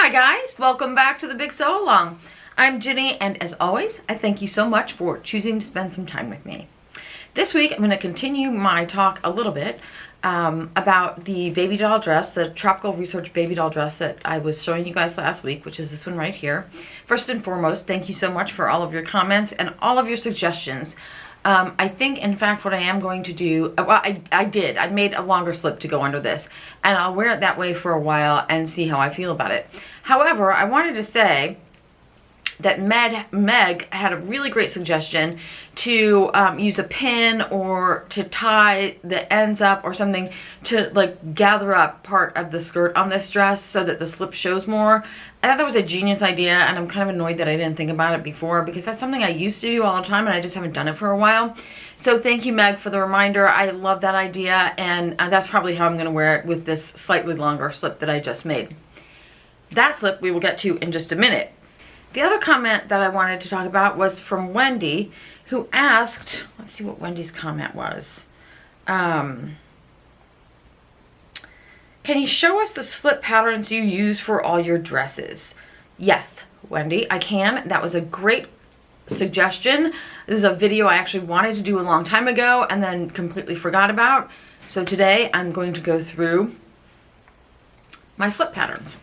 Hi guys, welcome back to the Big Sew Along. I'm Ginny, and as always, I thank you so much for choosing to spend some time with me. This week, I'm going to continue my talk a little bit about the baby doll dress, the Tropical Research baby doll dress that I was showing you guys last week, which is this one right here. First and foremost, thank you so much for all of your comments and all of your suggestions. I think, in fact, what I am going to do, well, I made a longer slip to go under this, and I'll wear it that way for a while and see how I feel about it. However, I wanted to say that Meg had a really great suggestion to use a pin or to tie the ends up or something to like gather up part of the skirt on this dress so that the slip shows more. I thought that was a genius idea, and I'm kind of annoyed that I didn't think about it before because that's something I used to do all the time and I just haven't done it for a while. So thank you, Meg, for the reminder. I love that idea, and that's probably how I'm going to wear it with this slightly longer slip that I just made. That slip we will get to in just a minute. The other comment that I wanted to talk about was from Wendy, who asked, let's see what Wendy's comment was. Can you show us the slip patterns you use for all your dresses? Yes, Wendy, I can. That was a great suggestion. This is a video I actually wanted to do a long time ago and then completely forgot about. So today I'm going to go through my slip patterns.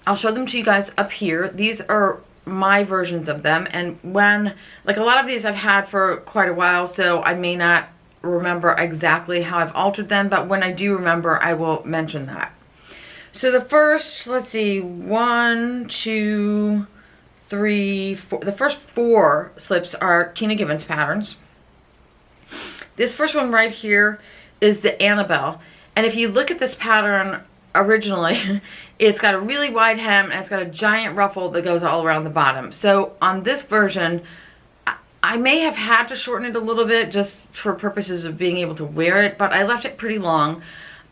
I'll show them to you guys up here. These are my versions of them, and when, like, a lot of these I've had for quite a while, so I may not remember exactly how I've altered them, but when I do remember, I will mention that. So the first, let's see, 1, 2, 3, 4. The first 4 slips are Tina Gibbons patterns. This first one right here is the Annabelle, and if you look at this pattern originally, it's got a really wide hem and it's got a giant ruffle that goes all around the bottom. So on this version, I may have had to shorten it a little bit just for purposes of being able to wear it, but I left it pretty long,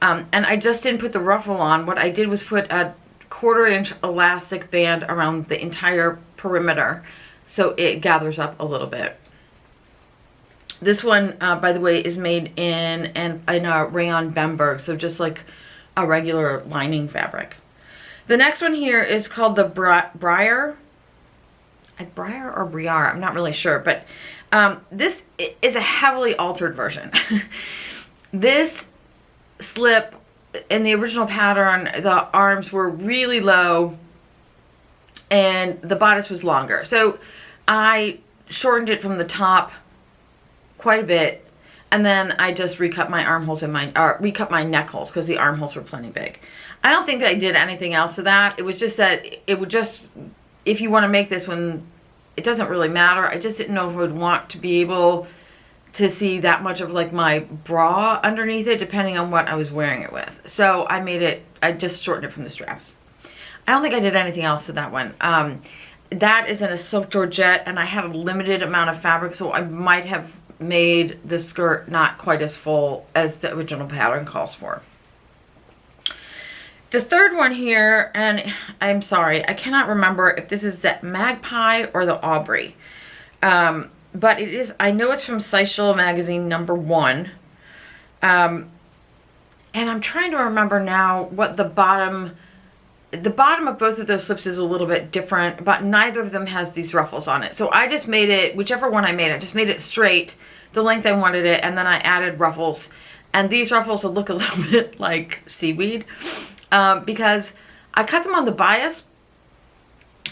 and I just didn't put the ruffle on. What I did was put a 1/4 inch elastic band around the entire perimeter so it gathers up a little bit. This one, by the way, is made in a rayon Bemberg, so just like a regular lining fabric. The next one here is called the Briar or Briar, I'm not really sure, but this is a heavily altered version. This slip in the original pattern, the arms were really low and the bodice was longer. So I shortened it from the top quite a bit, and then I just recut my armholes and recut my neck holes because the armholes were plenty big. I don't think that I did anything else to that. It was just that it would just, if you want to make this one, it doesn't really matter. I just didn't know if I would want to be able to see that much of like my bra underneath it, depending on what I was wearing it with. So I made it, I just shortened it from the straps. I don't think I did anything else to that one. That is in a silk georgette, and I had a limited amount of fabric, so I might have made the skirt not quite as full as the original pattern calls for. The third one here, and I'm sorry, I cannot remember if this is the Magpie or the Aubrey, but it is, I know it's from Tauko Magazine #1, and I'm trying to remember now what the bottom of both of those slips is a little bit different, but neither of them has these ruffles on it. So I just made it, whichever one I made, I just made it straight, the length I wanted it, and then I added ruffles. And these ruffles will look a little bit like seaweed because I cut them on the bias,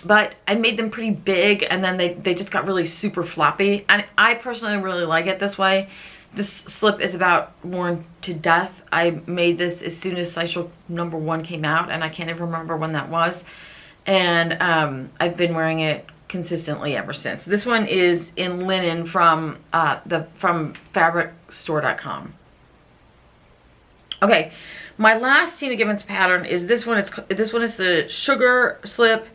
but I made them pretty big, and then they just got really super floppy. And I personally really like it this way. This slip is about worn to death. I made this as soon as Tauko #1 came out, and I can't even remember when that was. And I've been wearing it consistently ever since. This one is in linen from fabricstore.com. Okay, my last Tina Gibbons pattern is this one. This one is the Sugar slip.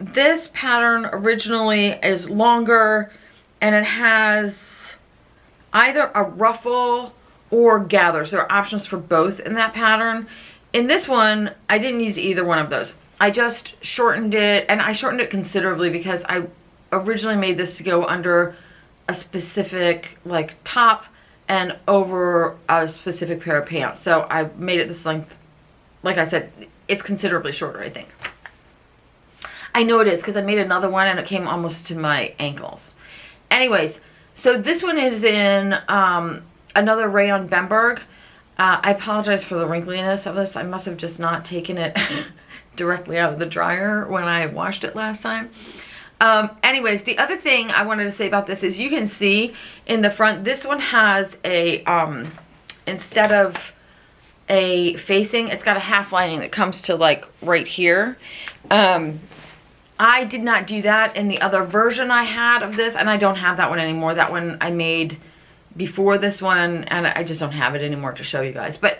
This pattern originally is longer, and it has either a ruffle or gathers. There are options for both in that pattern. In this one, I didn't use either one of those. I just shortened it, and I shortened it considerably because I originally made this to go under a specific like top and over a specific pair of pants. So I made it this length like I said, it's considerably shorter, I think. I know it is because I made another one and it came almost to my ankles. Anyways, so this one is in another rayon Bemberg. I apologize for the wrinkliness of this. I must have just not taken it directly out of the dryer when I washed it last time. Anyways, the other thing I wanted to say about this is you can see in the front, this one has a, instead of a facing, it's got a half lining that comes to like right here. I did not do that in the other version I had of this, and I don't have that one anymore. That one I made before this one, and I just don't have it anymore to show you guys. But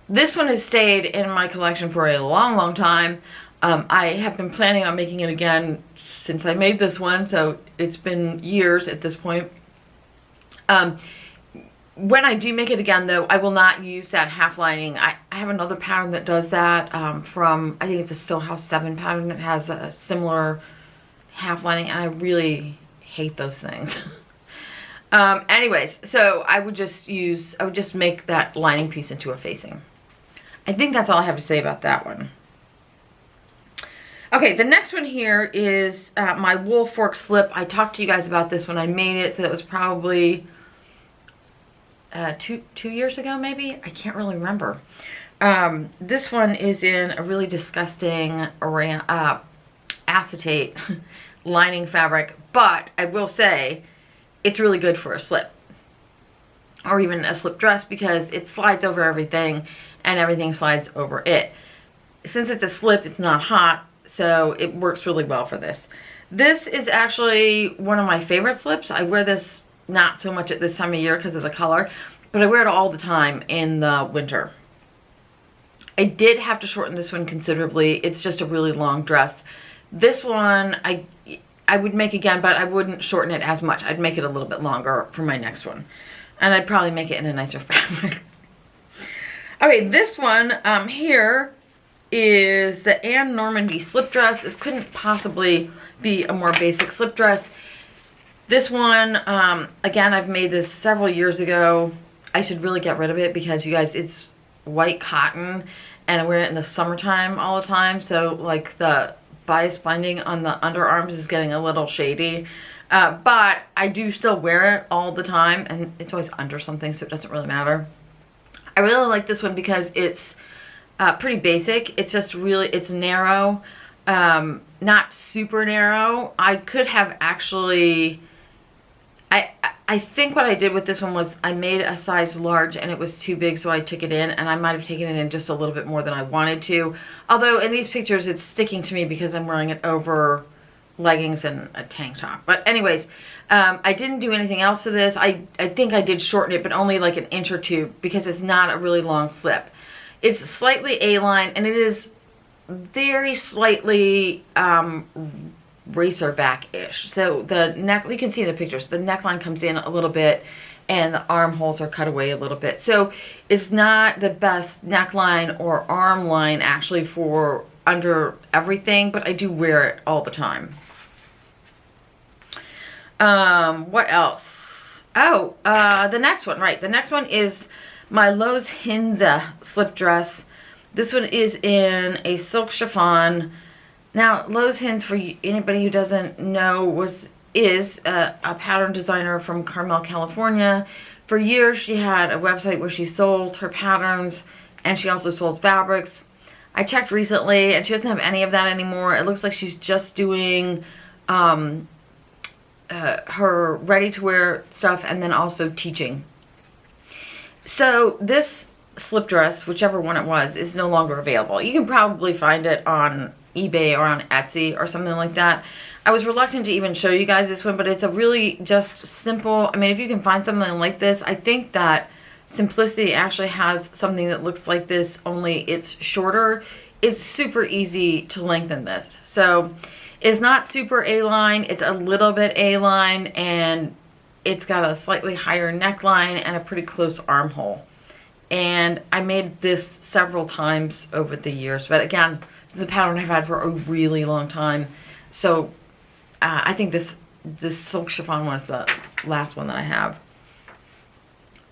this one has stayed in my collection for a long, long time. I have been planning on making it again since I made this one, so it's been years at this point. When I do make it again, though, I will not use that half lining. I have another pattern that does that from, I think it's a Still House 7 pattern that has a similar half lining, and I really hate those things. Anyways, so I would just make that lining piece into a facing. I think that's all I have to say about that one. Okay, the next one here is my Woolfork slip. I talked to you guys about this when I made it, so it was probably two years ago, maybe? I can't really remember. This one is in a really disgusting acetate lining fabric, but I will say it's really good for a slip or even a slip dress because it slides over everything and everything slides over it. Since it's a slip, it's not hot, so it works really well for this. This is actually one of my favorite slips. I wear this not so much at this time of year because of the color, but I wear it all the time in the winter. I did have to shorten this one considerably. It's just a really long dress. This one I would make again, but I wouldn't shorten it as much. I'd make it a little bit longer for my next one. And I'd probably make it in a nicer fabric. Okay, this one here is the Normandy slip dress. This couldn't possibly be a more basic slip dress. This one, again, I've made this several years ago. I should really get rid of it because, you guys, it's white cotton and I wear it in the summertime all the time. So, like, the bias binding on the underarms is getting a little shady. But I do still wear it all the time, and it's always under something, so it doesn't really matter. I really like this one because it's pretty basic. It's just really, it's narrow, not super narrow. I could have actually, I think what I did with this one was I made a size large and it was too big, so I took it in, and I might have taken it in just a little bit more than I wanted to. Although in these pictures it's sticking to me because I'm wearing it over leggings and a tank top. But anyways, I didn't do anything else to this. I think I did shorten it, but only like an inch or two because it's not a really long slip. It's slightly A-line, and it is very slightly racer back-ish. So the neck, you can see in the pictures, the neckline comes in a little bit and the armholes are cut away a little bit. So it's not the best neckline or arm line actually for under everything, but I do wear it all the time. What else? Oh, the next one, right. The next one is my Lowe's Hinza slip dress. This one is in a silk chiffon. Now, Lowe's Hinza, for anybody who doesn't know, is a pattern designer from Carmel, California. For years, she had a website where she sold her patterns, and she also sold fabrics. I checked recently, and she doesn't have any of that anymore. It looks like she's just doing her ready-to-wear stuff and then also teaching. So this slip dress, whichever one it was, is no longer available. You can probably find it on eBay or on Etsy or something like that. I was reluctant to even show you guys this one, but it's a really just simple, I mean, if you can find something like this, I think that Simplicity actually has something that looks like this, only it's shorter. It's super easy to lengthen this. So it's not super A-line, it's a little bit A-line, and it's got a slightly higher neckline and a pretty close armhole. And I made this several times over the years, but again, this is a pattern I've had for a really long time. So I think this silk chiffon one is the last one that I have.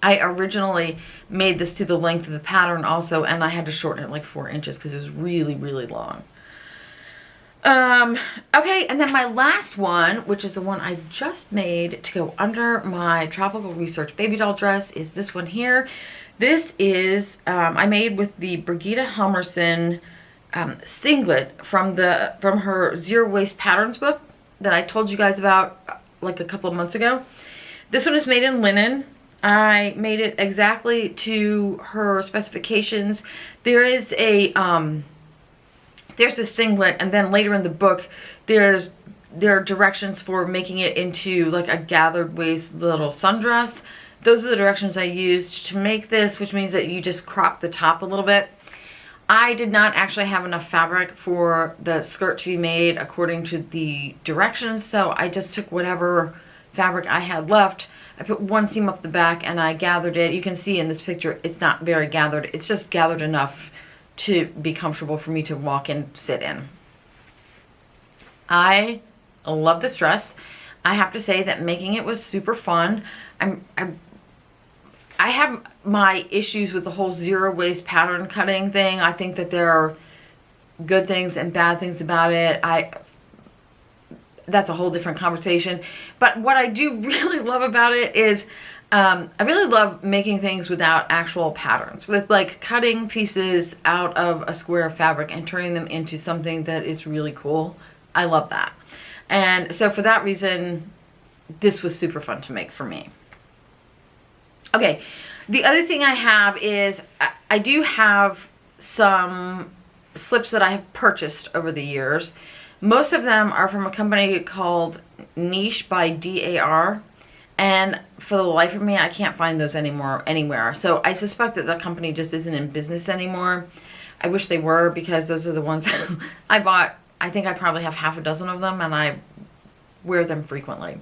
I originally made this to the length of the pattern also, and I had to shorten it like 4 inches because it was really, really long. Okay, and then my last one, which is the one I just made to go under my Tropical Research baby doll dress, is this one here. This is, I made with the Birgitta Helmersson singlet from her Zero Waste Patterns book that I told you guys about like a couple of months ago. This one is made in linen. I made it exactly to her specifications. There's a singlet, and then later in the book there are directions for making it into like a gathered waist little sundress. Those are the directions I used to make this, which means that you just crop the top a little bit. I did not actually have enough fabric for the skirt to be made according to the directions, so I just took whatever fabric I had left. I put one seam up the back and I gathered it. You can see in this picture it's not very gathered. It's just gathered enough to be comfortable for me to walk and sit in. I love this dress. I have to say that making it was super fun. I have my issues with the whole zero waste pattern cutting thing. I think that there are good things and bad things about it. That's a whole different conversation. But what I do really love about it is I really love making things without actual patterns, with like cutting pieces out of a square of fabric and turning them into something that is really cool. I love that. And so for that reason, this was super fun to make for me. Okay, the other thing I have is I do have some slips that I have purchased over the years. Most of them are from a company called Niche by DAR, and for the life of me, I can't find those anywhere. So I suspect that the company just isn't in business anymore. I wish they were, because those are the ones I bought. I think I probably have half a dozen of them, and I wear them frequently.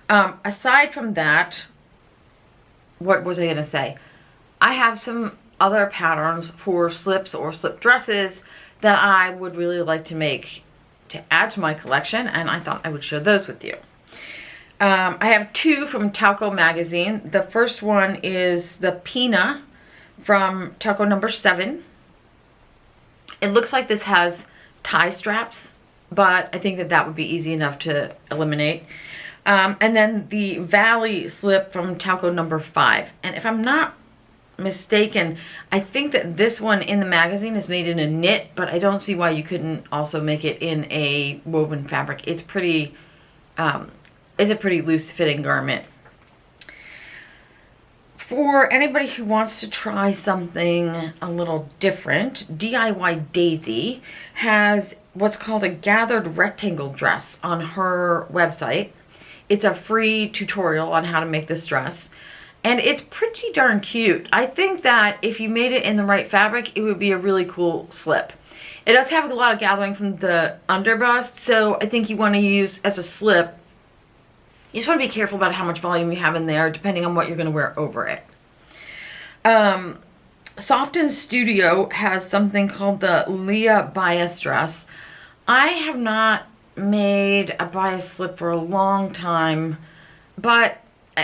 Aside from that, what was I going to say? I have some other patterns for slips or slip dresses that I would really like to make to add to my collection, and I thought I would share those with you. I have two from Tauko Magazine. The first one is the Pina from Tauko number 7. It looks like this has tie straps, but I think that that would be easy enough to eliminate. And then the Valley slip from Tauko number 5. And if I'm not mistaken, I think that this one in the magazine is made in a knit, but I don't see why you couldn't also make it in a woven fabric. It's pretty, it's a pretty loose fitting garment. For anybody who wants to try something a little different, DIY Daisy has what's called a gathered rectangle dress on her website. It's a free tutorial on how to make this dress, and it's pretty darn cute. I think that if you made it in the right fabric, it would be a really cool slip. It does have a lot of gathering from the underbust, so I think you want to use as a slip. You just want to be careful about how much volume you have in there, depending on what you're going to wear over it. Soft & Studio has something called the Leah bias dress. I have not made a bias slip for a long time, but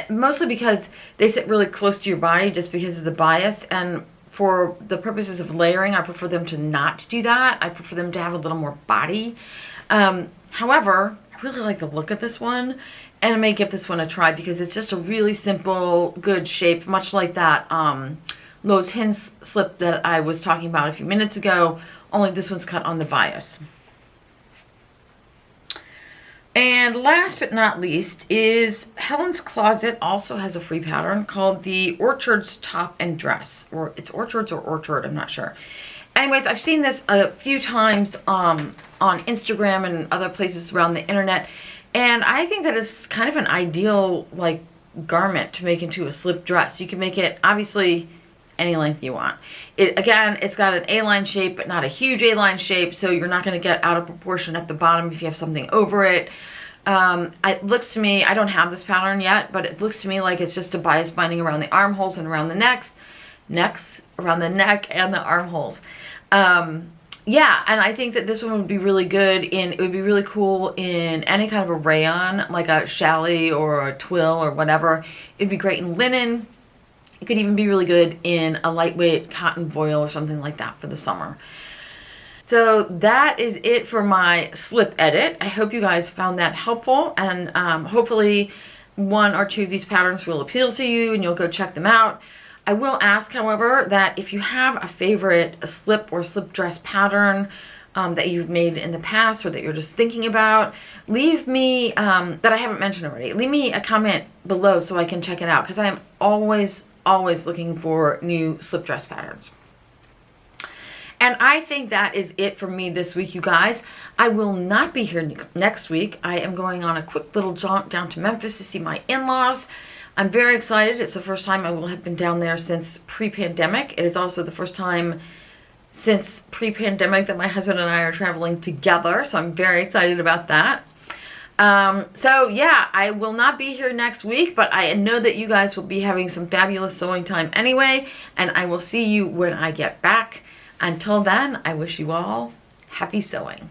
mostly because they sit really close to your body just because of the bias, and for the purposes of layering, I prefer them to not do that. I prefer them to have a little more body. However, I really like the look of this one, and I may give this one a try because it's just a really simple, good shape, much like that Lowe's Hinza slip that I was talking about a few minutes ago, only this one's cut on the bias. And last but not least is Helen's Closet also has a free pattern called the Orchards Top and Dress, or it's Orchards or Orchard, I'm not sure. Anyways, I've seen this a few times on Instagram and other places around the internet, and I think that it's kind of an ideal like garment to make into a slip dress. You can make it obviously any length you want. Again, it's got an A-line shape, but not a huge A-line shape, so you're not going to get out of proportion at the bottom if you have something over it. It looks to me, I don't have this pattern yet, but it looks to me like it's just a bias binding around the armholes and around the around the neck and the armholes. yeah, and I think that this one would be really good it would be really cool in any kind of a rayon, like a challis or a twill or whatever. It'd be great in linen. It could even be really good in a lightweight cotton voile or something like that for the summer. So that is it for my slip edit. I hope you guys found that helpful, and hopefully one or two of these patterns will appeal to you and you'll go check them out. I will ask, however, that if you have a favorite slip or slip dress pattern that you've made in the past or that you're just thinking about, leave me, that I haven't mentioned already, leave me a comment below so I can check it out, because I am always looking for new slip dress patterns. And I think that is it for me this week, you guys. I will not be here next week. I am going on a quick little jaunt down to Memphis to see my in-laws. I'm very excited. It's the first time I will have been down there since pre-pandemic. It is also the first time since pre-pandemic that my husband and I are traveling together, so I'm very excited about that. So yeah, I will not be here next week, but I know that you guys will be having some fabulous sewing time anyway, and I will see you when I get back. Until then, I wish you all happy sewing.